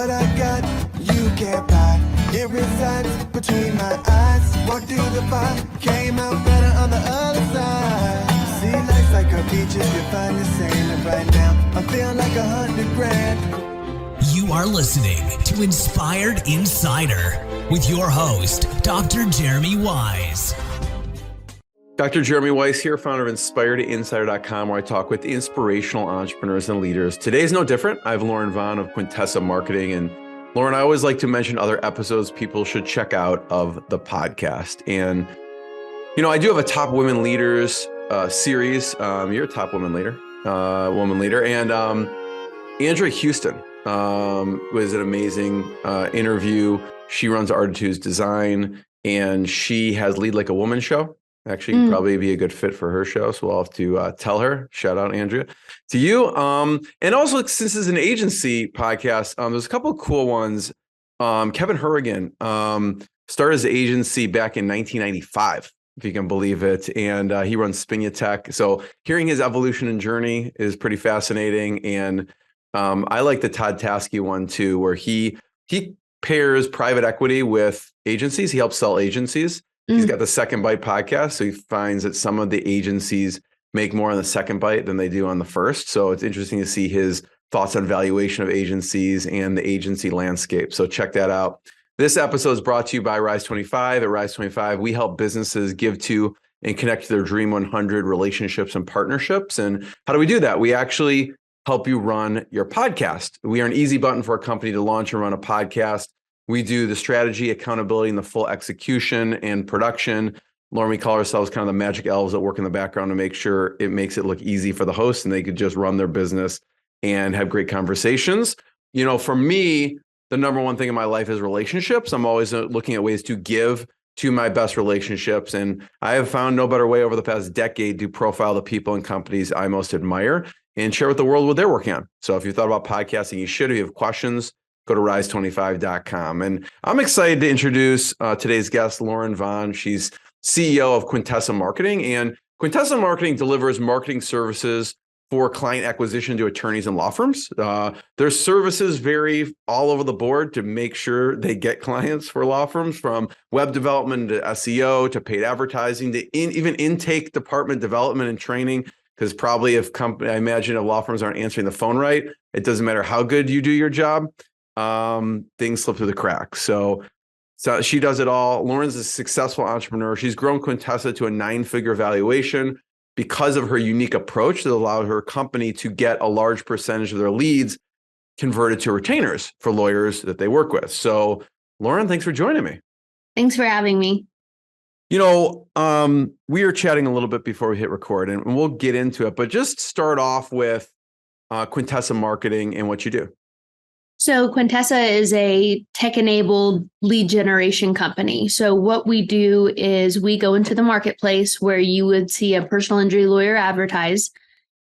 What I got, you can't buy. It resides between my eyes. Walked through the fire, came out better on the other side. See, life's like a beach if you find the sand. And right now, I'm feeling like 100 grand. You are listening to Inspired Insider with your host, Dr. Jeremy Wise. Dr. Jeremy Weiss here, founder of InspiredInsider.com, where I talk with inspirational entrepreneurs and leaders. Today's no different. I have Lauren Vaughn of Quintessa Marketing. And Lauren, I always like to mention other episodes people should check out of the podcast. And, you know, I do have a Top Women Leaders series. You're a top woman leader. And Andrea Houston was an amazing interview. She runs Artitudes Design, and she has Lead Like a Woman show. Actually, probably be a good fit for her show. So we'll have to tell her. Shout out, Andrea, to you. And also, since it's an agency podcast, there's a couple of cool ones. Kevin Hurrigan started his agency back in 1995, if you can believe it. And he runs Spinia Tech. So hearing his evolution and journey is pretty fascinating. And I like the Todd Taskey one, too, where he pairs private equity with agencies. He helps sell agencies. He's got the Second Bite podcast. So he finds that some of the agencies make more on the second bite than they do on the first. So it's interesting to see his thoughts on valuation of agencies and the agency landscape. So check that out. This episode is brought to you by Rise 25. At Rise 25, we help businesses give to and connect to their Dream 100 relationships and partnerships. And how do we do that? We actually help you run your podcast. We are an easy button for a company to launch and run a podcast. We do the strategy, accountability, and the full execution and production. Lauren, we call ourselves kind of the magic elves that work in the background to make sure it makes it look easy for the host and they could just run their business and have great conversations. You know, for me, the number one thing in my life is relationships. I'm always looking at ways to give to my best relationships. And I have found no better way over the past decade to profile the people and companies I most admire and share with the world what they're working on. So if you thought about podcasting, you should. If you have questions, go to rise25.com. And I'm excited to introduce today's guest, Lauren Vaughn. She's CEO of Quintessa Marketing. And Quintessa Marketing delivers marketing services for client acquisition to attorneys and law firms. Their services vary all over the board to make sure they get clients for law firms, from web development to SEO to paid advertising to even intake department development and training. Because probably I imagine if law firms aren't answering the phone right, it doesn't matter how good you do your job. Things slip through the cracks. So she does it all. Lauren's a successful entrepreneur. She's grown Quintessa to a 9-figure valuation because of her unique approach that allowed her company to get a large percentage of their leads converted to retainers for lawyers that they work with. So Lauren, thanks for joining me. Thanks for having me. You know, we were chatting a little bit before we hit record, and we'll get into it, but just start off with Quintessa Marketing and what you do. So Quintessa is a tech-enabled lead generation company. So what we do is we go into the marketplace where you would see a personal injury lawyer advertise,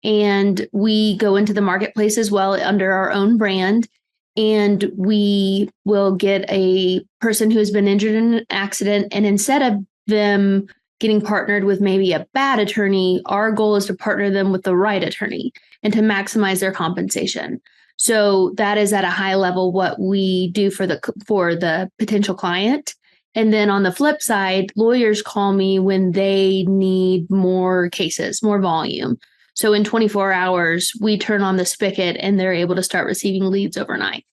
and we go into the marketplace as well under our own brand, and we will get a person who has been injured in an accident, and instead of them getting partnered with maybe a bad attorney, our goal is to partner them with the right attorney and to maximize their compensation. So that is at a high level what we do for the potential client. And then on the flip side, lawyers call me when they need more cases, more volume. So in 24 hours, we turn on the spigot and they're able to start receiving leads overnight.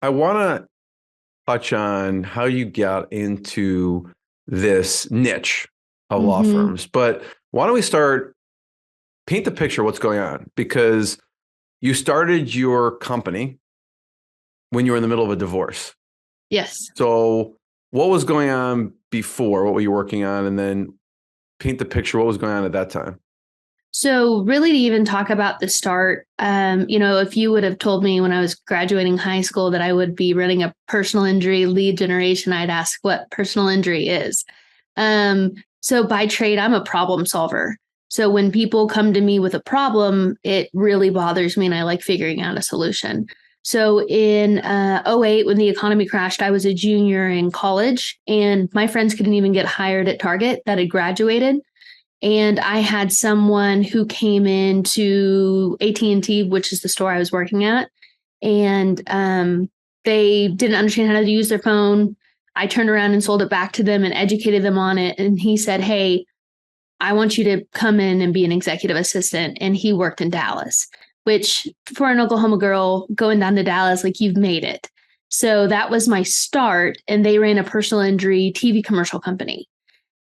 I want to touch on how you got into this niche of law firms, but why don't we paint the picture of what's going on? Because you started your company when you were in the middle of a divorce. Yes. So what was going on before? What were you working on? And then paint the picture. What was going on at that time? So really to even talk about the start, if you would have told me when I was graduating high school that I would be running a personal injury lead generation, I'd ask what personal injury is. So by trade, I'm a problem solver. So when people come to me with a problem, it really bothers me and I like figuring out a solution. So in 2008, when the economy crashed, I was a junior in college and my friends couldn't even get hired at Target that had graduated. And I had someone who came into AT&T, which is the store I was working at, and they didn't understand how to use their phone. I turned around and sold it back to them and educated them on it. And he said, hey, I want you to come in and be an executive assistant. And he worked in Dallas, which for an Oklahoma girl going down to Dallas, like you've made it. So that was my start. And they ran a personal injury TV commercial company.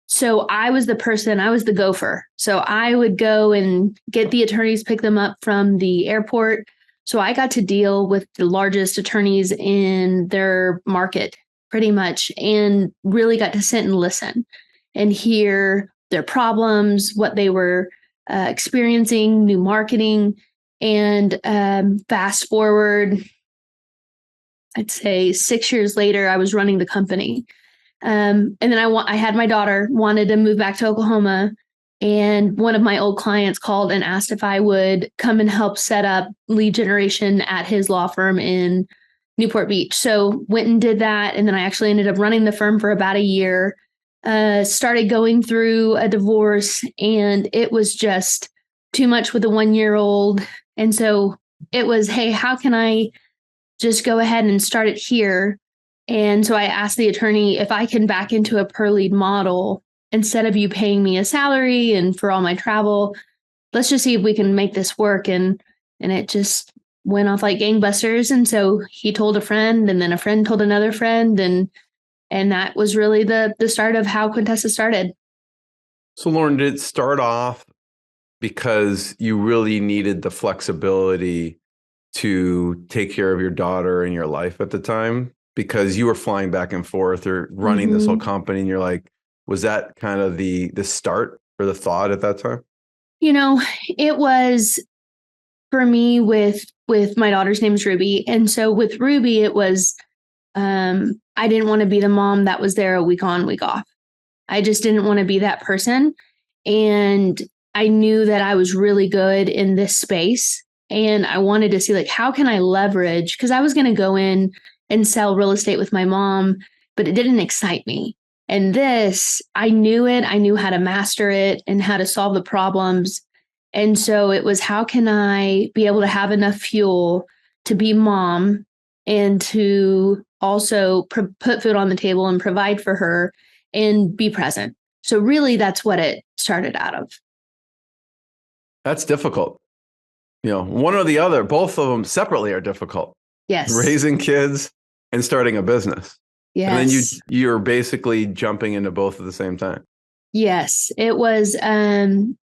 So I was the gopher. So I would go and get the attorneys, pick them up from the airport. So I got to deal with the largest attorneys in their market pretty much, and really got to sit and listen and hear their problems, what they were experiencing, new marketing. And fast forward, I'd say 6 years later, I was running the company. And then I had my daughter, wanted to move back to Oklahoma. And one of my old clients called and asked if I would come and help set up lead generation at his law firm in Newport Beach. So went and did that. And then I actually ended up running the firm for about a year, started going through a divorce, and it was just too much with a 1-year-old. And so it was, hey, how can I just go ahead and start it here? And so I asked the attorney if I can back into a per lead model instead of you paying me a salary and for all my travel. Let's just see if we can make this work. And it just went off like gangbusters. And so he told a friend, and then a friend told another friend, and that was really the start of how Quintessa started. So Lauren, did it start off because you really needed the flexibility to take care of your daughter and your life at the time? Because you were flying back and forth or running this whole company, and you're like, was that kind of the start or the thought at that time? It was for me with my daughter's name is Ruby. And so with Ruby, it was, I didn't want to be the mom that was there a week on, week off. I just didn't want to be that person. And I knew that I was really good in this space. And I wanted to see, like, how can I leverage? Because I was going to go in and sell real estate with my mom, but it didn't excite me. And this, I knew it. I knew how to master it and how to solve the problems. And so it was, how can I be able to have enough fuel to be mom and to also put food on the table and provide for her and be present? So really, that's what it started out of. That's difficult. One or the other, both of them separately are difficult. Yes. Raising kids and starting a business. Yes. And then you're basically jumping into both at the same time. Yes. It was,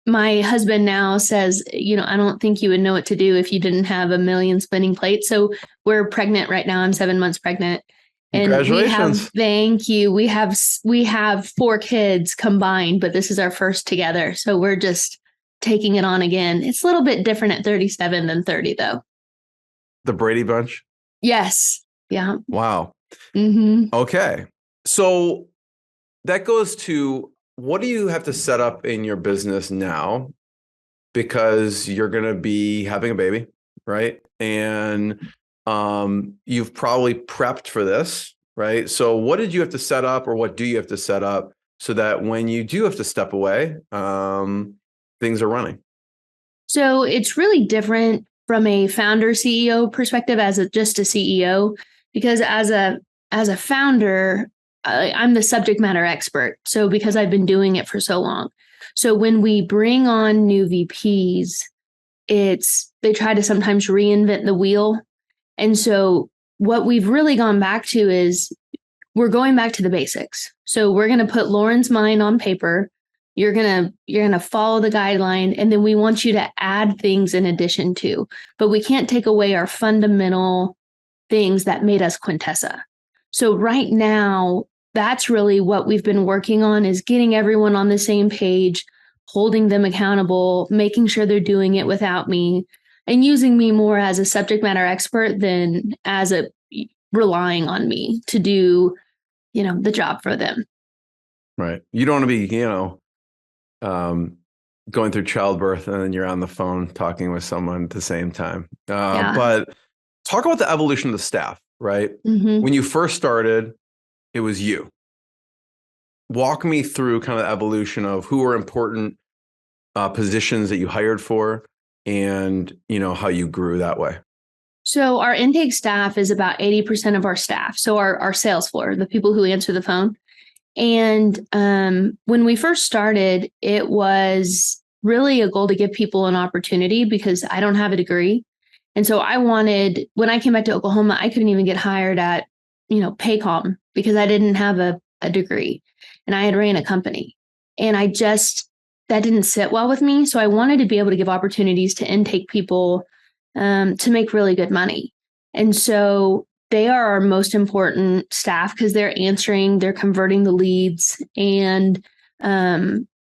my husband now says, I don't think you would know what to do if you didn't have a million spinning plates. So we're pregnant right now. I'm 7 months pregnant. And congratulations. Thank you. We have 4 kids combined, but this is our first together. So we're just taking it on again. It's a little bit different at 37 than 30 though. The Brady Bunch? Yes. Yeah. Wow. Mm-hmm. Okay. So that goes to, what do you have to set up in your business now? Because you're going to be having a baby, right? And you've probably prepped for this, right? So what did you have to set up, or what do you have to set up so that when you do have to step away, things are running? So it's really different from a founder CEO perspective as just a CEO, because as a founder, I'm the subject matter expert. So because I've been doing it for so long. So when we bring on new VPs, they try to sometimes reinvent the wheel. And so what we've really gone back to is we're going back to the basics. So we're going to put Lauren's mind on paper. You're going to follow the guideline, and then we want you to add things in addition to, but we can't take away our fundamental things that made us Quintessa. So right now, that's really what we've been working on, is getting everyone on the same page, holding them accountable, making sure they're doing it without me, and using me more as a subject matter expert than as relying on me to do, the job for them. Right. You don't want to be, going through childbirth and then you're on the phone talking with someone at the same time. Yeah. But talk about the evolution of the staff, right? Mm-hmm. When you first started, it was you. Walk me through kind of the evolution of who were important positions that you hired for, and how you grew that way. So our intake staff is about 80% of our staff. So our sales floor, the people who answer the phone. And when we first started, it was really a goal to give people an opportunity because I don't have a degree. And so when I came back to Oklahoma, I couldn't even get hired at, Paycom because I didn't have a degree and I had ran a company. And that didn't sit well with me. So I wanted to be able to give opportunities to intake people to make really good money. And so they are our most important staff because they're converting the leads. And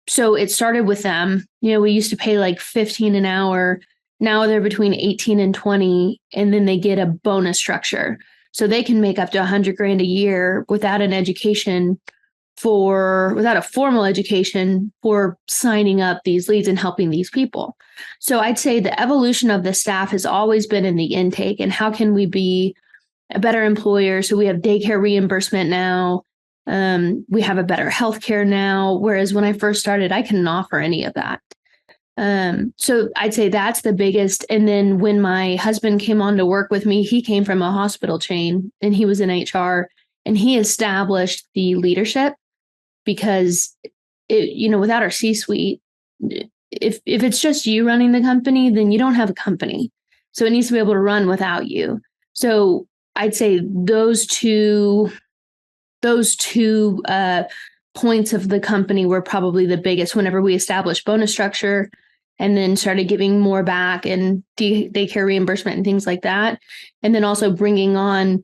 so it started with them. We used to pay like 15 an hour. Now they're between 18 and 20, and then they get a bonus structure. So they can make up to $100,000 a year without a formal education for signing up these leads and helping these people. So I'd say the evolution of the staff has always been in the intake and how can we be a better employer. So we have daycare reimbursement now. We have a better healthcare now. Whereas when I first started, I couldn't offer any of that. So I'd say that's the biggest. And then when my husband came on to work with me, he came from a hospital chain and he was in HR and he established the leadership because without our C-suite, if it's just you running the company, then you don't have a company. So it needs to be able to run without you. So I'd say those two points of the company were probably the biggest whenever we established bonus structure and then started giving more back and daycare reimbursement and things like that. And then also bringing on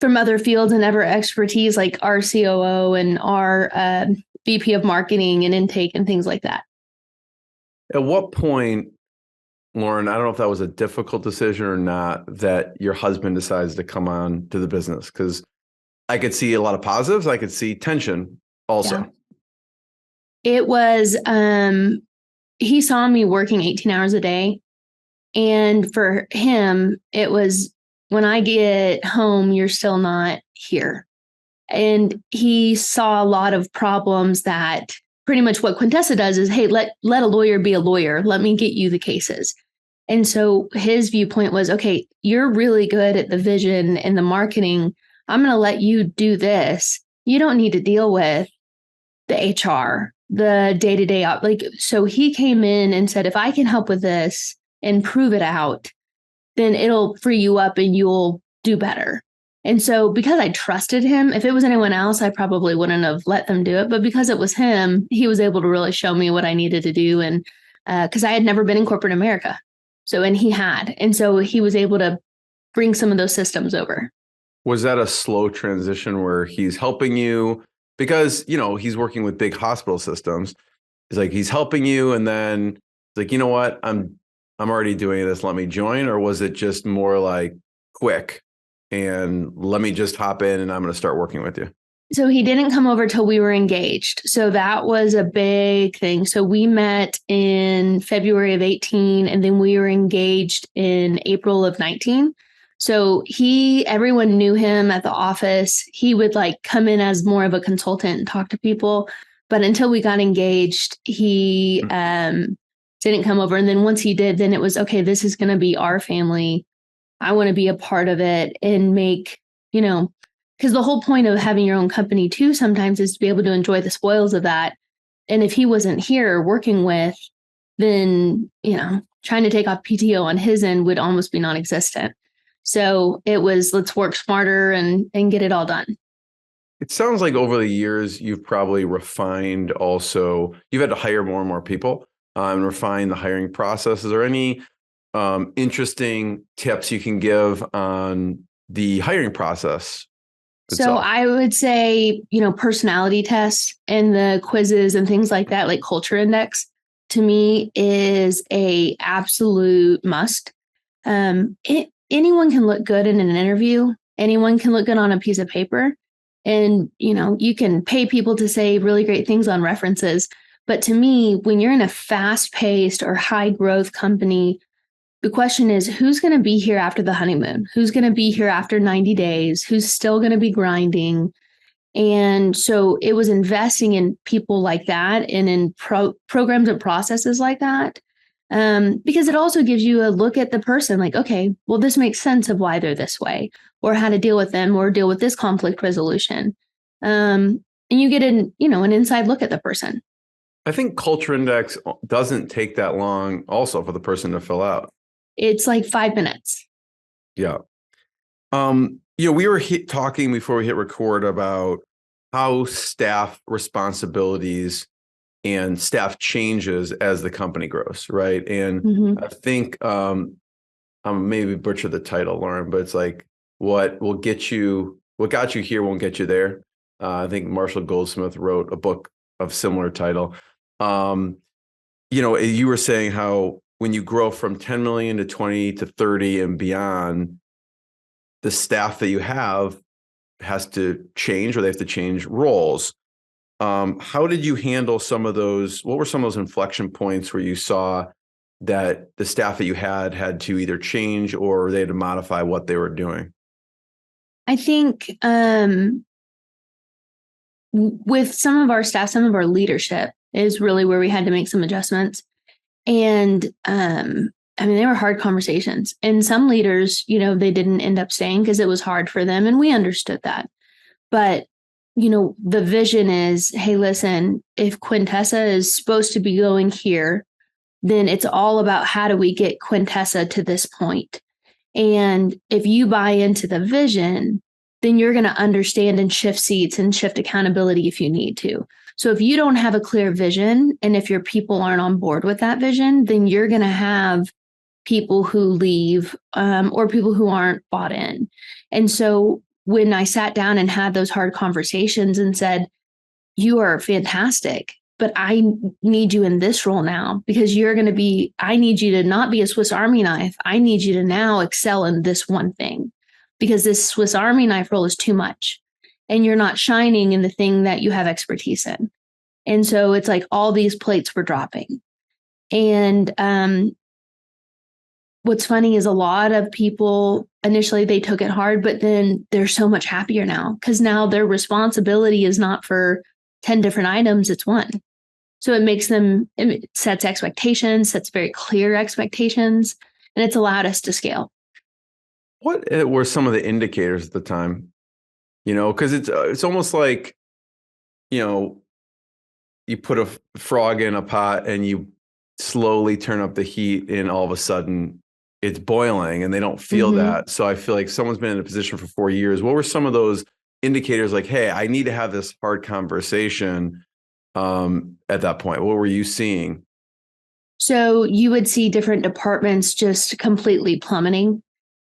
from other fields and ever expertise like our COO and our VP of marketing and intake and things like that. At what point, Lauren, I don't know if that was a difficult decision or not, that your husband decides to come on to the business? Because I could see a lot of positives. I could see tension also. Yeah. It was, he saw me working 18 hours a day. And for him, it was, when I get home, you're still not here. And he saw a lot of problems that pretty much what Quintessa does is, hey, let a lawyer be a lawyer. Let me get you the cases. And so his viewpoint was, okay, you're really good at the vision and the marketing. I'm going to let you do this. You don't need to deal with the HR, the day-to-day. So he came in and said, if I can help with this and prove it out, then it'll free you up and you'll do better. And so because I trusted him, if it was anyone else, I probably wouldn't have let them do it. But because it was him, he was able to really show me what I needed to do. And because I had never been in corporate America. And he had. And so he was able to bring some of those systems over. Was that a slow transition where he's helping you? Because, he's working with big hospital systems. It's like he's helping you and then it's like, you know what, I'm already doing this. Let me join. Or was it just more like quick and let me just hop in and I'm going to start working with you? So he didn't come over till we were engaged. So that was a big thing. So we met in February of 18 and then we were engaged in April of 19. So everyone knew him at the office. He would come in as more of a consultant and talk to people. But until we got engaged, he didn't come over. And then once he did, then it was, okay, this is going to be our family. I want to be a part of it and make, because the whole point of having your own company too, sometimes is to be able to enjoy the spoils of that. And if he wasn't here working with, then, trying to take off PTO on his end would almost be non-existent. So it was, let's work smarter and get it all done. It sounds like over the years, you've probably refined also, you've had to hire more and more people and refine the hiring process. Is there any interesting tips you can give on the hiring process itself? So I would say, personality tests and the quizzes and things like that, like culture index, to me is a absolute must. Anyone can look good in an interview. Anyone can look good on a piece of paper. And, you can pay people to say really great things on references. But to me, when you're in a fast-paced or high-growth company, the question is, who's going to be here after the honeymoon? Who's going to be here after 90 days? Who's still going to be grinding? And so it was investing in people like that and in programs and processes like that Because it also gives you a look at the person like, okay, well, this makes sense of why they're this way or how to deal with them or deal with this conflict resolution. And you get an inside look at the person. I think Culture Index doesn't take that long also for the person to fill out. It's like 5 minutes. Yeah. We were talking before we hit record about how staff responsibilities and staff changes as the company grows, right? And I think I'm maybe butcher the title, Lauren, but it's like what got you here won't get you there. I think Marshall Goldsmith wrote a book of similar title. You were saying how when you grow from 10 million to 20 to 30 and beyond, the staff that you have has to change or they have to change roles. How did you handle some of those? What were some of those inflection points where you saw that the staff that you had to either change or they had to modify what they were doing? I think with some of our staff, some of our leadership is really where we had to make some adjustments. And they were hard conversations. And some leaders, they didn't end up staying because it was hard for them. And we understood that. But, the vision is, hey, listen, if Quintessa is supposed to be going here, then it's all about how do we get Quintessa to this point. And if you buy into the vision, then you're going to understand and shift seats and shift accountability if you need to. So if you don't have a clear vision, and if your people aren't on board with that vision, then you're going to have people who leave or people who aren't bought in. And so when I sat down and had those hard conversations and said, you are fantastic, but I need you in this role now because I need you to not be a Swiss Army knife. I need you to now excel in this one thing because this Swiss Army knife role is too much and you're not shining in the thing that you have expertise in. And so it's like all these plates were dropping. And what's funny is a lot of people initially they took it hard, but then they're so much happier now because now their responsibility is not for 10 different items, it's one. So it sets expectations, sets very clear expectations, and it's allowed us to scale. What were some of the indicators at the time? Because it's almost like, you put a frog in a pot and you slowly turn up the heat and all of a sudden it's boiling and they don't feel that. So I feel like someone's been in a position for 4 years. What were some of those indicators like, hey, I need to have this hard conversation at that point? What were you seeing? So you would see different departments just completely plummeting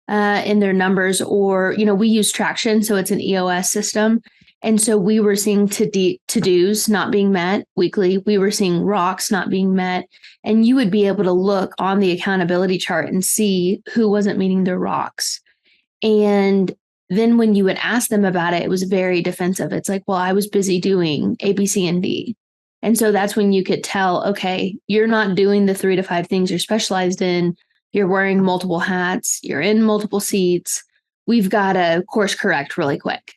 in their numbers, or, we use Traction. So it's an EOS system. And so we were seeing to-dos not being met weekly. We were seeing rocks not being met. And you would be able to look on the accountability chart and see who wasn't meeting their rocks. And then when you would ask them about it, it was very defensive. It's like, well, I was busy doing A, B, C, and D. And so that's when you could tell, okay, you're not doing the 3 to 5 things you're specialized in. You're wearing multiple hats. You're in multiple seats. We've got to course correct really quick.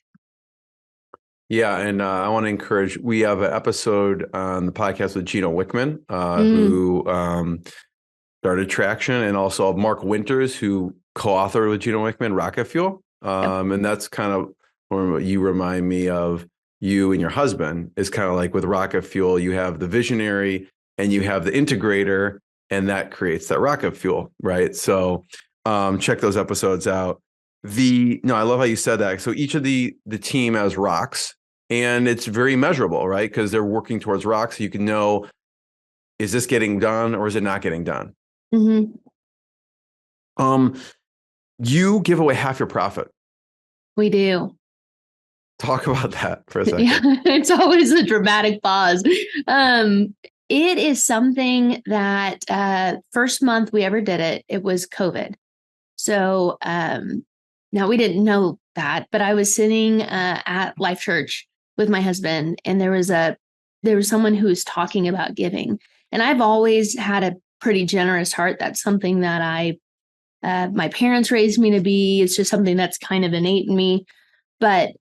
Yeah, and I want to encourage, we have an episode on the podcast with Gino Wickman, who started Traction, and also Mark Winters, who co-authored with Gino Wickman, Rocket Fuel. And that's kind of what you remind me of. You and your husband is kind of like with Rocket Fuel, you have the visionary and you have the integrator, and that creates that rocket fuel, right? So check those episodes out. I love how you said that. So each of the team has rocks, and it's very measurable, right? Because they're working towards rocks. So you can know, is this getting done or is it not getting done? You give away half your profit. We do. Talk about that for a second. Yeah, it's always a dramatic pause. It is something that first month we ever did it, it was COVID. So now we didn't know that, but I was sitting at Life Church with my husband, and there was someone who was talking about giving. And I've always had a pretty generous heart. That's something that my parents raised me to be. It's just something that's kind of innate in me. But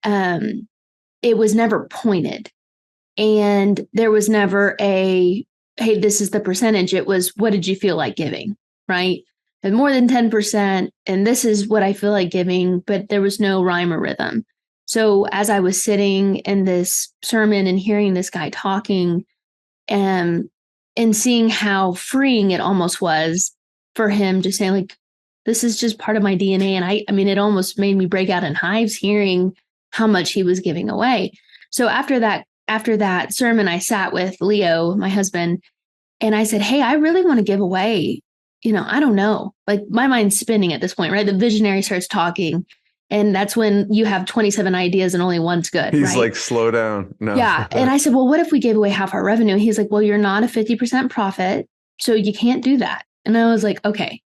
it was never pointed. And there was never hey, this is the percentage. It was, what did you feel like giving? Right. And more than 10%. And this is what I feel like giving, but there was no rhyme or rhythm. So as I was sitting in this sermon and hearing this guy talking, and seeing how freeing it almost was for him to say, like, this is just part of my DNA. And I mean, it almost made me break out in hives hearing how much he was giving away. So after that sermon, I sat with Leo, my husband, and I said, hey, I really want to give away. I don't know. Like, my mind's spinning at this point, right? The visionary starts talking. And that's when you have 27 ideas and only one's good. He's right? like, slow down. No. Yeah. And I said, well, what if we gave away half our revenue? He's like, well, you're not a 50% profit, so you can't do that. And I was like, okay,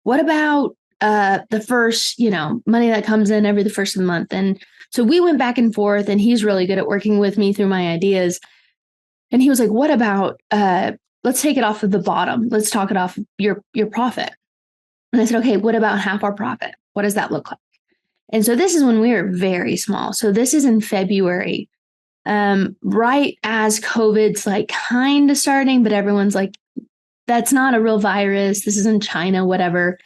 what about the first, money that comes in the first of the month? And so we went back and forth, and he's really good at working with me through my ideas. And he was like, what about, let's take it off of the bottom. Let's talk it off your profit. And I said, okay, what about half our profit? What does that look like? And so this is when we were very small. So this is in February, right as COVID's like kind of starting, but everyone's like, that's not a real virus. This is in China, whatever.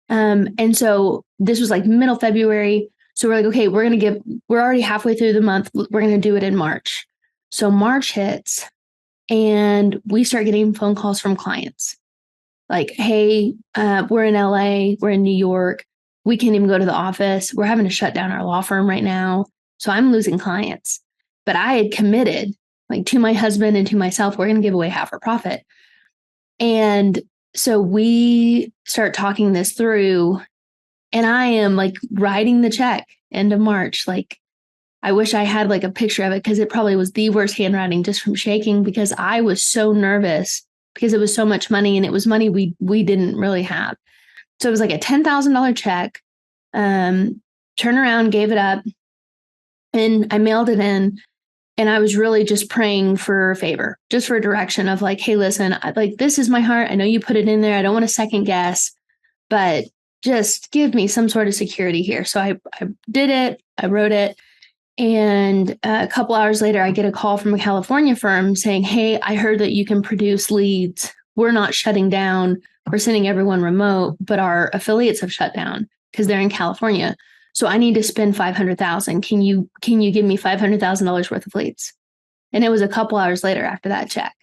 And so this was like middle February. So we're like, okay, we're already halfway through the month. We're going to do it in March. So March hits and we start getting phone calls from clients like, hey, we're in LA, we're in New York. We can't even go to the office. We're having to shut down our law firm right now. So I'm losing clients. But I had committed, like, to my husband and to myself, we're going to give away half our profit. And so we start talking this through, and I am like writing the check end of March. Like, I wish I had like a picture of it, because it probably was the worst handwriting just from shaking, because I was so nervous because it was so much money, and it was money we didn't really have. So it was like a $10,000 check. Turned around, gave it up, and I mailed it in. And I was really just praying for a favor, just for a direction of like, hey, listen, this is my heart. I know you put it in there. I don't want to second guess, but just give me some sort of security here. So I did it. I wrote it. And a couple hours later, I get a call from a California firm saying, hey, I heard that you can produce leads. We're not shutting down. We're sending everyone remote, but our affiliates have shut down because they're in California. So I need to spend $500,000. Can you give me $500,000 worth of leads? And it was a couple hours later after that check.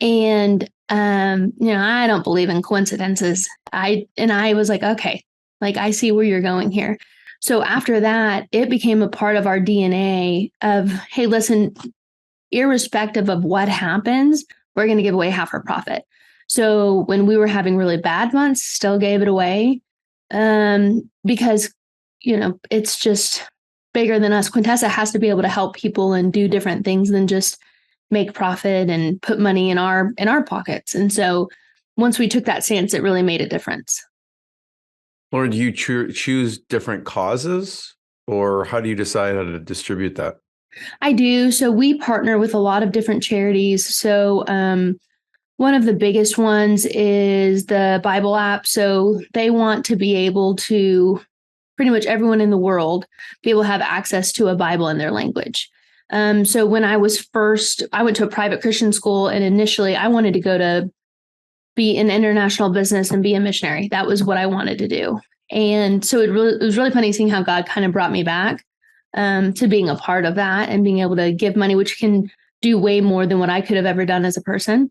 And I don't believe in coincidences. I was like, okay, like, I see where you're going here. So after that, it became a part of our DNA of, hey, listen, irrespective of what happens, we're going to give away half our profit. So when we were having really bad months, still gave it away, because, it's just bigger than us. Quintessa has to be able to help people and do different things than just make profit and put money in our pockets. And so once we took that stance, it really made a difference. Lauren, do you choose different causes, or how do you decide how to distribute that? I do. So we partner with a lot of different charities. So one of the biggest ones is the Bible app. So they want to be able to, pretty much everyone in the world, be able to have access to a Bible in their language. So when I went to a private Christian school, and initially I wanted to go to be in international business and be a missionary. That was what I wanted to do. And so it was really funny seeing how God kind of brought me back to being a part of that and being able to give money, which can do way more than what I could have ever done as a person.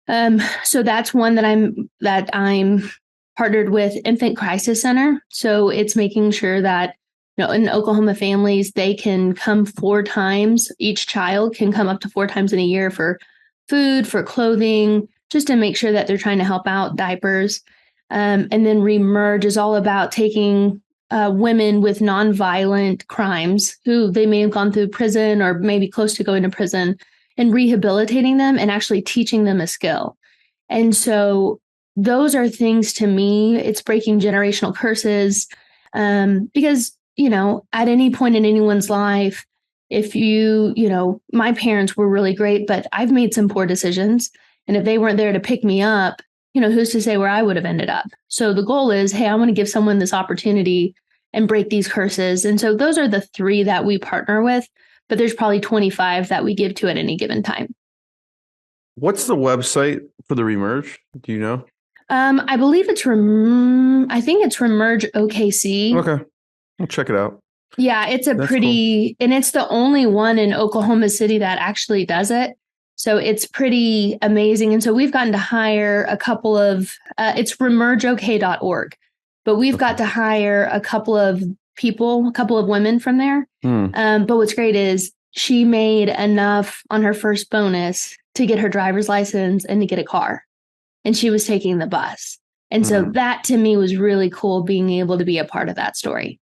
So that's one that I'm partnered with Infant Crisis Center. So it's making sure that, in Oklahoma families, they can come 4 times. Each child can come up to 4 times in a year for food, for clothing, just to make sure that they're trying to help out, diapers. And then Remerge is all about taking women with nonviolent crimes who they may have gone through prison or maybe close to going to prison, and rehabilitating them and actually teaching them a skill. And so those are things, to me, it's breaking generational curses, because, at any point in anyone's life, if my parents were really great, but I've made some poor decisions. And if they weren't there to pick me up, who's to say where I would have ended up? So the goal is, hey, I want to give someone this opportunity and break these curses. And so those are the 3 that we partner with, but there's probably 25 that we give to at any given time. What's the website for the remerge? Do you know? I believe I think it's Remerge OKC. Okay. We'll check it out. Yeah, it's a That's pretty, and it's the only one in Oklahoma City that actually does it. So it's pretty amazing. And so we've gotten to hire a couple of, it's remergeok.org, but we've got to hire a couple of people, a couple of women from there. But what's great is she made enough on her first bonus to get her driver's license and to get a car. And she was taking the bus. And so that to me was really cool being able to be a part of that story.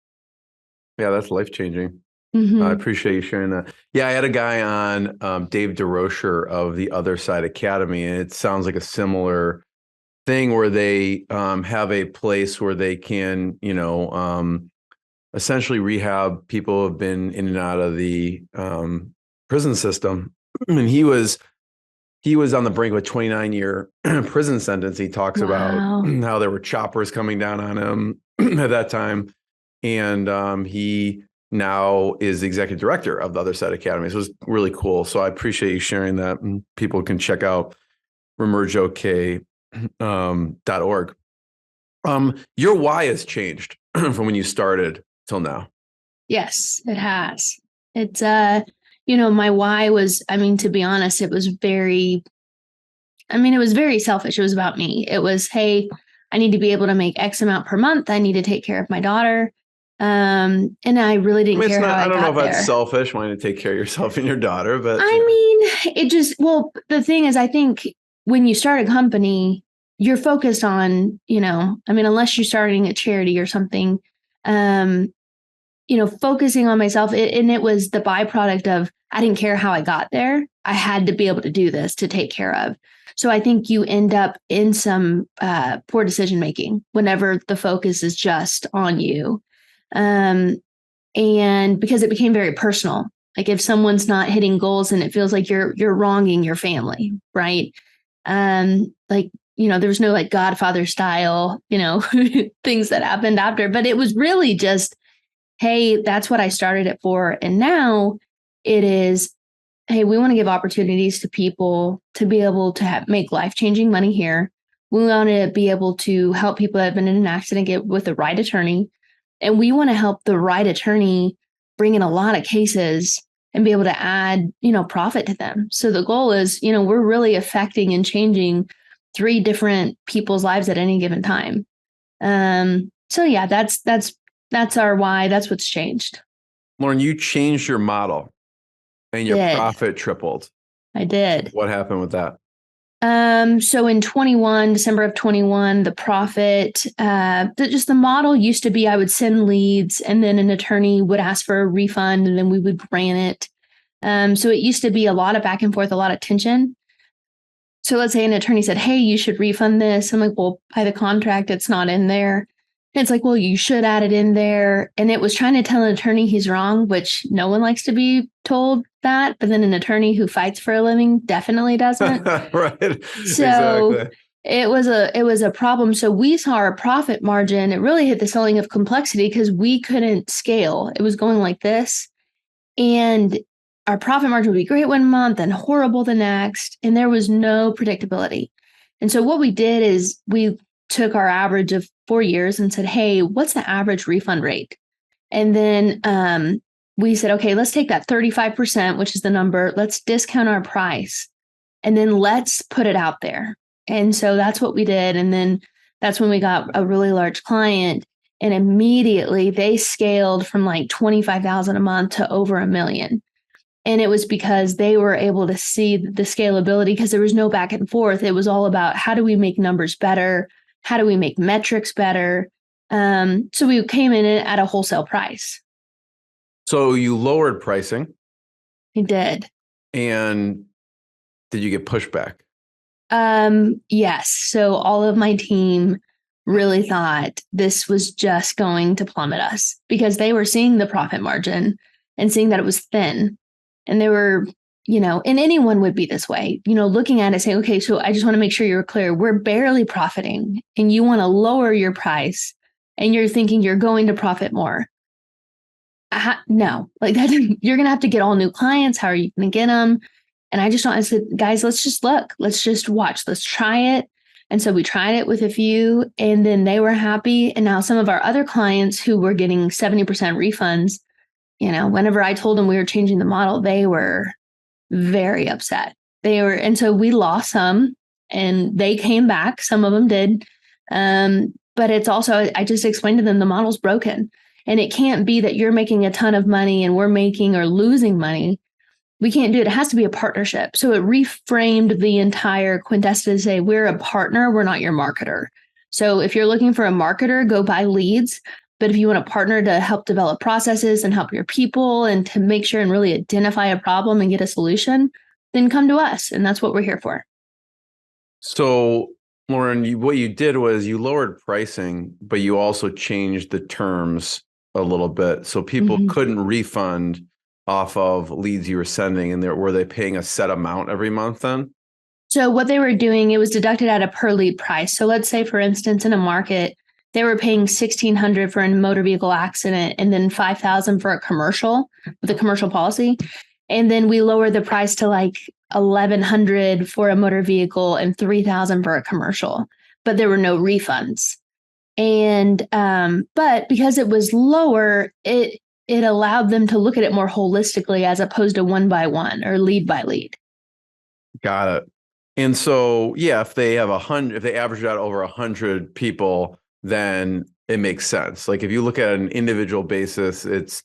Yeah, that's life-changing. Mm-hmm. I appreciate you sharing that. Yeah, I had a guy on, Dave DeRocher of the Other Side Academy, and it sounds like a similar thing where they have a place where they can, essentially rehab people who have been in and out of the prison system. And he was on the brink of a 29-year prison sentence. He talks about how there were choppers coming down on him at that time. And he now is the executive director of the Other Side Academy. So it was really cool. So I appreciate you sharing that. And people can check out remergeok.org. Your why has changed from when you started till now. Yes, it has. It's, my why was, to be honest, it was very selfish. It was about me. It was, hey, I need to be able to make X amount per month. I need to take care of my daughter. And I really didn't care how I got there. I don't know if that's selfish, wanting to take care of yourself and your daughter, but the thing is, I think when you start a company, you're focused on, unless you're starting a charity or something, focusing on myself. And it was the byproduct of, I didn't care how I got there. I had to be able to do this to take care of. So I think you end up in some poor decision making whenever the focus is just on you. And because it became very personal, like if someone's not hitting goals and it feels like you're wronging your family, right? There was no like Godfather style, things that happened after, but it was really just, hey, that's what I started it for. And now it is, hey, we want to give opportunities to people to be able to make life-changing money here. We want to be able to help people that have been in an accident get with the right attorney. And we want to help the right attorney bring in a lot of cases and be able to add, profit to them. So the goal is, we're really affecting and changing 3 different people's lives at any given time. So yeah, that's our why. That's what's changed. Lauren, you changed your model and your profit tripled. I did. What happened with that? So in December of 21, the profit, just the model used to be, I would send leads and then an attorney would ask for a refund and then we would grant it. So it used to be a lot of back and forth, a lot of tension. So let's say an attorney said, hey, you should refund this. I'm like, well, by the contract, it's not in there. And it's like, well, you should add it in there. And it was trying to tell an attorney he's wrong, which no one likes to be told that. But then an attorney who fights for a living definitely doesn't. Right. So exactly. it was a problem. So we saw our profit margin. It really hit the ceiling of complexity because we couldn't scale. It was going like this. And our profit margin would be great one month and horrible the next. And there was no predictability. And so what we did is we took our average of 4 years and said, hey, what's the average refund rate? And then we said, okay, let's take that 35%, which is the number. Let's discount our price. And then let's put it out there. And so that's what we did. And then that's when we got a really large client. And immediately they scaled from like 25,000 a month to over $1 million. And it was because they were able to see the scalability because there was no back and forth. It was all about how do we make numbers better? How do we make metrics better? So we came in at a wholesale price. So you lowered pricing. We did. And did you get pushback? Yes. So all of my team really thought this was just going to plummet us because they were seeing the profit margin and seeing that it was thin. And they were, and anyone would be this way, looking at it saying, okay, so I just want to make sure you're clear. We're barely profiting and you want to lower your price and you're thinking you're going to profit more. No, like that, you're going to have to get all new clients. How are you going to get them? And I said, guys, let's just look, let's just watch, let's try it. And so we tried it with a few, and then they were happy. And now some of our other clients who were getting 70% refunds, whenever I told them we were changing the model, they were very upset. And so we lost some and they came back. Some of them did. But it's also, I just explained to them the model's broken, and it can't be that you're making a ton of money and we're making or losing money. We can't do it. It has to be a partnership. So it reframed the entire Quintessa to say, we're a partner, we're not your marketer. So if you're looking for a marketer, go buy leads. But if you want a partner to help develop processes and help your people and to make sure and really identify a problem and get a solution, then come to us. And that's what we're here for. So, Lauren, what you did was you lowered pricing, but you also changed the terms a little bit. So people couldn't refund off of leads you were sending, and were they paying a set amount every month then? So what they were doing, it was deducted at a per lead price. So let's say, for instance, in a market, they were paying $1,600 for a motor vehicle accident and then $5,000 for a commercial with a commercial policy. And then we lowered the price to like $1,100 for a motor vehicle and $3,000 for a commercial, but there were no refunds. And but because it was lower, it allowed them to look at it more holistically as opposed to one by one or lead by lead. Got it. And so, yeah, if they have if they average out over 100 people, then it makes sense. Like if you look at an individual basis, it's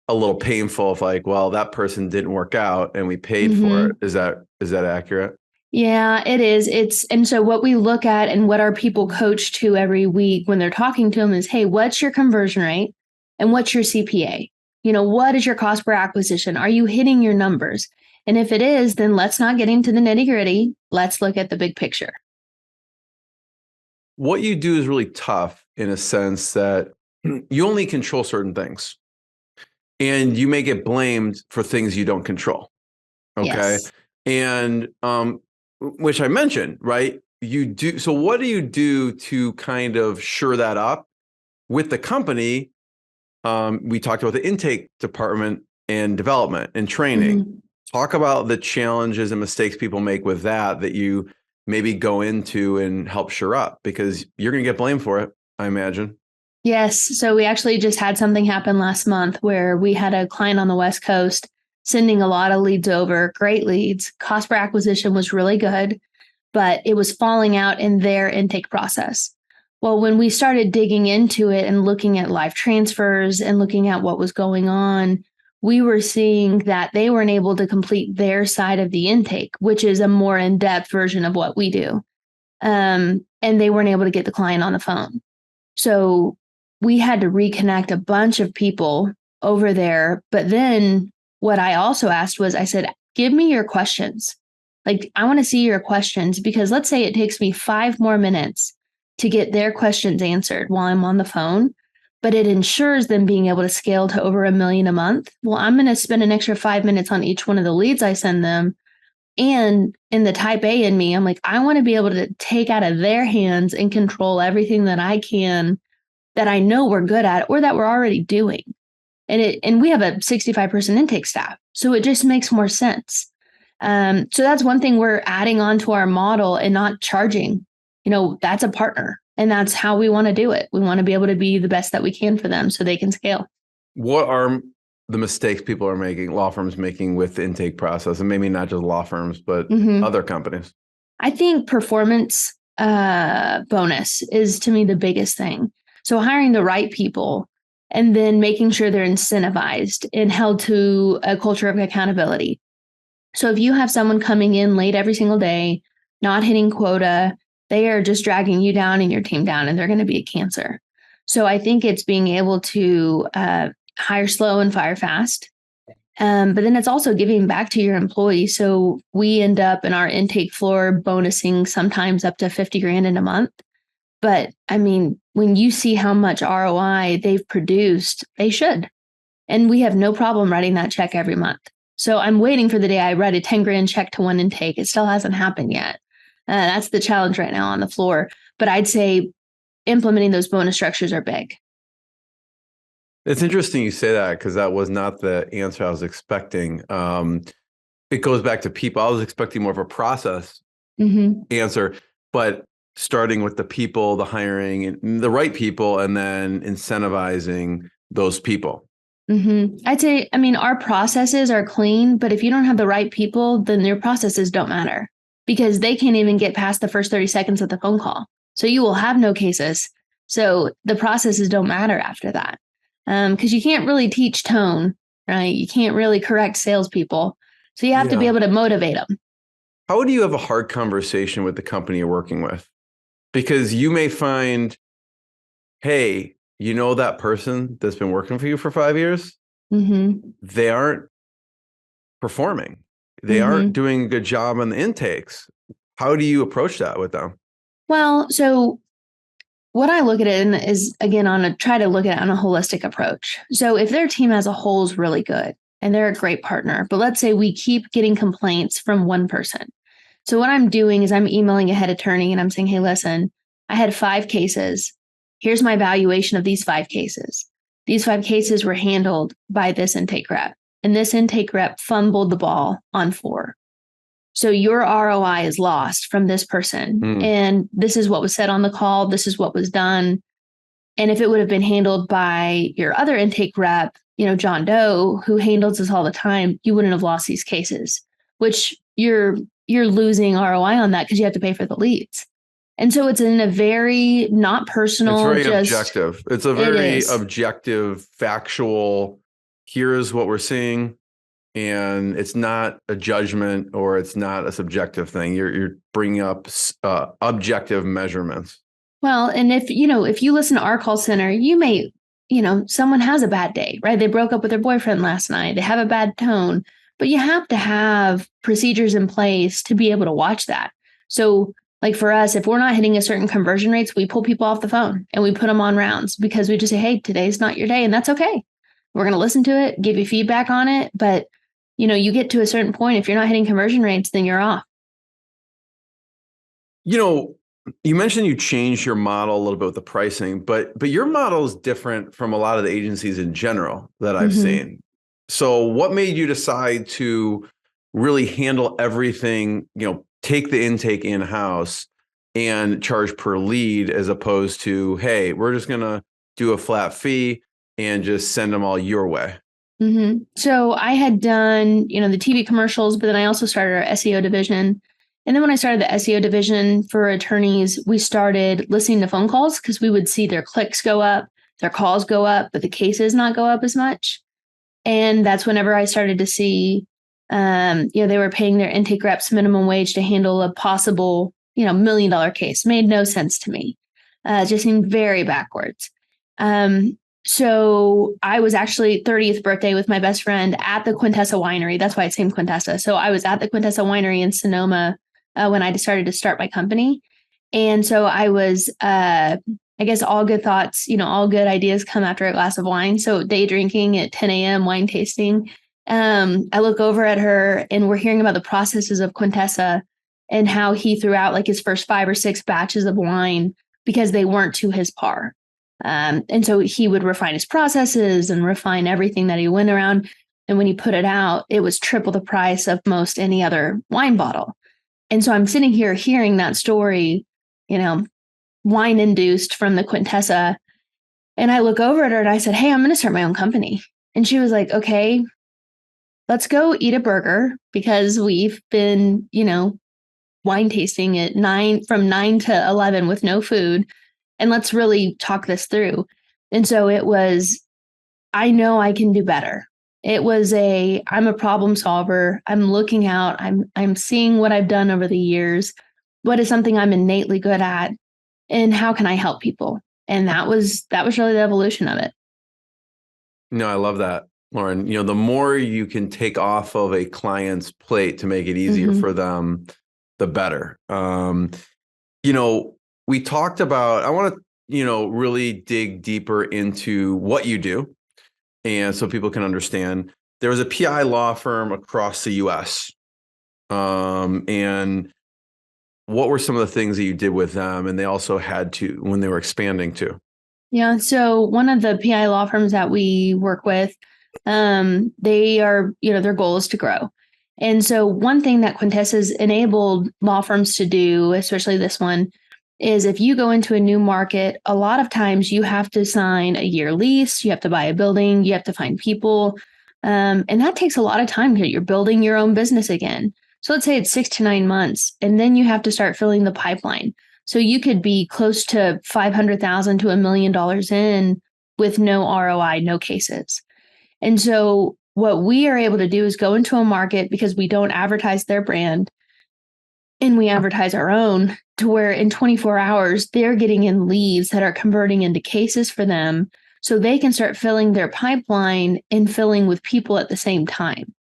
a little painful if like, well, that person didn't work out and we paid for it. Is that accurate? Yeah, it is. And so what we look at and what our people coach to every week when they're talking to them is, hey, what's your conversion rate and what's your CPA? What is your cost per acquisition? Are you hitting your numbers? And if it is, then let's not get into the nitty gritty. Let's look at the big picture. What you do is really tough in a sense that you only control certain things and you may get blamed for things you don't control. Okay. Yes. And, which I mentioned, right? You do. So what do you do to kind of shore that up with the company? We talked about the intake department and development and training. Talk about the challenges and mistakes people make with that you maybe go into and help shore up, because you're going to get blamed for it, I imagine. Yes. So we actually just had something happen last month where we had a client on the West Coast sending a lot of leads over, great leads. Cost per acquisition was really good, but it was falling out in their intake process. Well, when we started digging into it and looking at live transfers and looking at what was going on, we were seeing that they weren't able to complete their side of the intake, which is a more in-depth version of what we do. And they weren't able to get the client on the phone. So we had to reconnect a bunch of people over there. But then what I also asked was, I said, give me your questions. Like, I want to see your questions, because let's say it takes me 5 more minutes to get their questions answered while I'm on the phone, but it ensures them being able to scale to over $1 million a month. Well, I'm going to spend an extra 5 minutes on each one of the leads I send them. And in the type A in me, I'm like, I want to be able to take out of their hands and control everything that I can, that I know we're good at or that we're already doing. And we have a 65% intake staff. So it just makes more sense. So that's one thing we're adding on to our model and not charging. That's a partner. And that's how we want to do it. We want to be able to be the best that we can for them so they can scale. What are the mistakes people are making, law firms making with the intake process? And maybe not just law firms, but other companies. I think performance bonus is, to me, the biggest thing. So hiring the right people and then making sure they're incentivized and held to a culture of accountability. So if you have someone coming in late every single day, not hitting quota, they are just dragging you down and your team down, and they're going to be a cancer. So I think it's being able to hire slow and fire fast. But then it's also giving back to your employees. So we end up in our intake floor bonusing sometimes up to 50 grand in a month. But I mean, when you see how much ROI they've produced, they should. And we have no problem writing that check every month. So I'm waiting for the day I write a 10 grand check to one intake. It still hasn't happened yet. That's the challenge right now on the floor. But I'd say implementing those bonus structures are big. It's interesting you say that, because that was not the answer I was expecting. it goes back to people. I was expecting more of a process Mm-hmm. answer, but starting with the people, the hiring, and the right people, and then incentivizing those people. Mm-hmm. I'd say, I mean, our processes are clean, but if you don't have the right people, then your processes don't matter because they can't even get past the first 30 seconds of the phone call. So you will have no cases. So the processes don't matter after that. Because you can't really teach tone, right? You can't really correct salespeople. So you have to be Yeah. able to motivate them. How do you have a hard conversation with the company you're working with? Because you may find, hey, you know that person that's been working for you for 5 years? Mm-hmm. They aren't performing. They aren't Mm-hmm. doing a good job on the intakes. How do you approach that with them? Well, so what I look at it in is again try to look at it on a holistic approach. So if their team as a whole is really good and they're a great partner, but let's say we keep getting complaints from one person. So what I'm doing is I'm emailing a head attorney and I'm saying, hey, listen, I had 5 cases. Here's my valuation of these 5 cases. These 5 cases were handled by this intake rep, and this intake rep fumbled the ball on 4. So your ROI is lost from this person. And this is what was said on the call. This is what was done. And if it would have been handled by your other intake rep, John Doe, who handles this all the time, you wouldn't have lost these cases, which you're losing ROI on that because you have to pay for the leads. And so it's in a very not personal, it's very objective. It's a very objective, factual, here's what we're seeing. And it's not a judgment or it's not a subjective thing. You're bringing up objective measurements. Well, and if you listen to our call center, you may, someone has a bad day, right? They broke up with their boyfriend last night. They have a bad tone, but you have to have procedures in place to be able to watch that. So like for us, if we're not hitting a certain conversion rates, we pull people off the phone and we put them on rounds because we just say, hey, today's not your day. And that's okay. We're going to listen to it, give you feedback on it. But you get to a certain point. If you're not hitting conversion rates, then you're off. You mentioned you changed your model a little bit with the pricing, but your model is different from a lot of the agencies in general that I've seen. So what made you decide to really handle everything, take the intake in-house and charge per lead as opposed to, hey, we're just going to do a flat fee and just send them all your way? Mm-hmm. So I had done, the TV commercials, but then I also started our SEO division. And then when I started the SEO division for attorneys, we started listening to phone calls because we would see their clicks go up, their calls go up, but the cases not go up as much. And that's whenever I started to see, they were paying their intake reps minimum wage to handle a possible, $1 million case. Made no sense to me. It just seemed very backwards. So I was actually 30th birthday with my best friend at the Quintessa winery. That's why it's named Quintessa. So I was at the Quintessa winery in Sonoma when I decided to start my company. And so I was, I guess all good thoughts, all good ideas come after a glass of wine. So day drinking at 10 a.m., wine tasting. I look over at her and we're hearing about the processes of Quintessa and how he threw out like his first 5 or 6 batches of wine because they weren't to his par. And so he would refine his processes and refine everything that he went around. And when he put it out, it was triple the price of most any other wine bottle. And so I'm sitting here hearing that story, wine induced from the Quintessa. And I look over at her and I said, hey, I'm going to start my own company. And she was like, okay, let's go eat a burger because we've been, wine tasting at from 9 to 11 with no food. And let's really talk this through. And so it was, I know I can do better. It was I'm a problem solver. I'm looking out. I'm seeing what I've done over the years. What is something I'm innately good at? And how can I help people? And that was really the evolution of it. No, I love that, Lauren. The more you can take off of a client's plate to make it easier for them, the better. We talked about, I want to, really dig deeper into what you do. And so people can understand. There was a PI law firm across the US. And what were some of the things that you did with them? And they also had to, when they were expanding too. Yeah. So one of the PI law firms that we work with, they are, their goal is to grow. And so one thing that Quintessa's enabled law firms to do, especially this one, is if you go into a new market, a lot of times you have to sign a year lease, you have to buy a building, you have to find people. And that takes a lot of time because you're building your own business again. So let's say it's 6 to 9 months, and then you have to start filling the pipeline. So you could be close to $500,000 to $1 million in with no ROI, no cases. And so what we are able to do is go into a market because we don't advertise their brand and we advertise our own, to where in 24 hours, they're getting in leads that are converting into cases for them so they can start filling their pipeline and filling with people at the same time.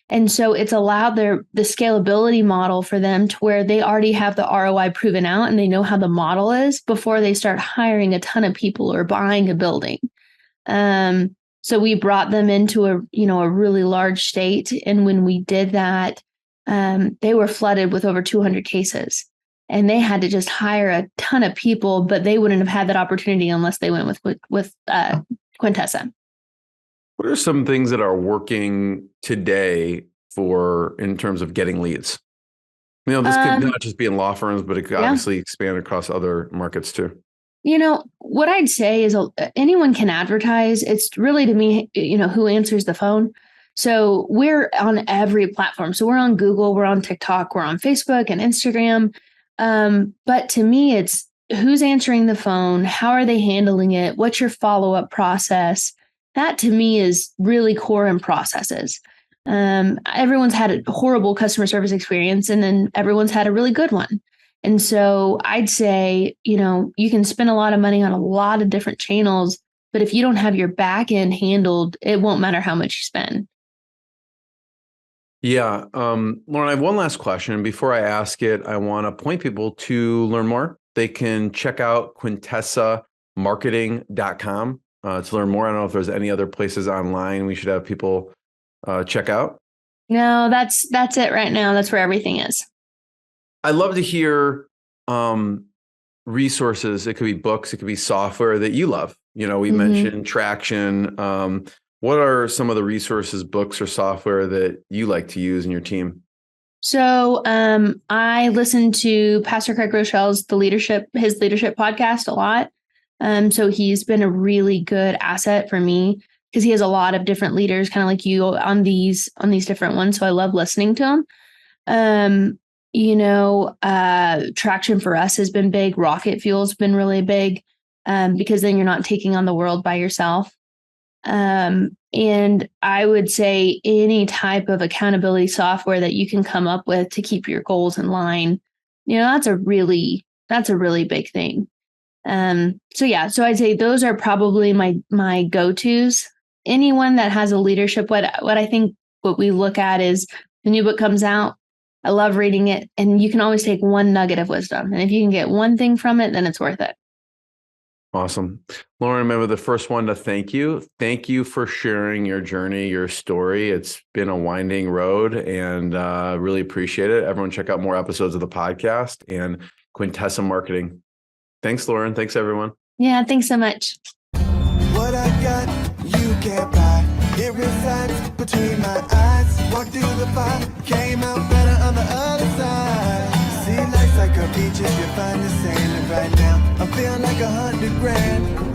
And so it's allowed the scalability model for them to where they already have the ROI proven out and they know how the model is before they start hiring a ton of people or buying a building. So we brought them into a really large state. And when we did that, they were flooded with over 200 cases and they had to just hire a ton of people, but they wouldn't have had that opportunity unless they went with Quintessa. What are some things that are working today in terms of getting leads? This could not just be in law firms, but it could obviously expand across other markets too. What I'd say is anyone can advertise. It's really, to me, who answers the phone. So we're on every platform. So we're on Google, we're on TikTok, we're on Facebook and Instagram. But to me, it's who's answering the phone, how are they handling it, what's your follow-up process? That to me is really core in processes. Everyone's had a horrible customer service experience, and then everyone's had a really good one. And so I'd say, you can spend a lot of money on a lot of different channels, but if you don't have your back end handled, it won't matter how much you spend. Yeah. Lauren, I have one last question. Before I ask it, I want to point people to learn more. They can check out quintessamarketing.com to learn more. I don't know if there's any other places online we should have people check out. No, that's it right now. That's where everything is. I'd love to hear resources. It could be books, it could be software that you love. We mentioned Traction. What are some of the resources, books, or software that you like to use in your team? So I listen to Pastor Craig Rochelle's his leadership podcast a lot. So he's been a really good asset for me because he has a lot of different leaders, kind of like you, on these different ones. So I love listening to him. Traction for us has been big. Rocket Fuel's been really big because then you're not taking on the world by yourself. And I would say any type of accountability software that you can come up with to keep your goals in line, that's a really big thing. So I'd say those are probably my go-tos. Anyone that has a leadership, what I think what we look at is the new book comes out. I love reading it, and you can always take one nugget of wisdom. And if you can get one thing from it, then it's worth it. Awesome. Lauren, remember the first one to thank you. Thank you for sharing your journey, your story. It's been a winding road, and really appreciate it. Everyone check out more episodes of the podcast and Quintessa Marketing. Thanks, Lauren. Thanks, everyone. Yeah, thanks so much. What I got, you can't buy. It resides between my eyes. Walked through the fire, came out better on the other side. See, life's like a beach if you find the sailing right now. I'm feeling like $100 grand.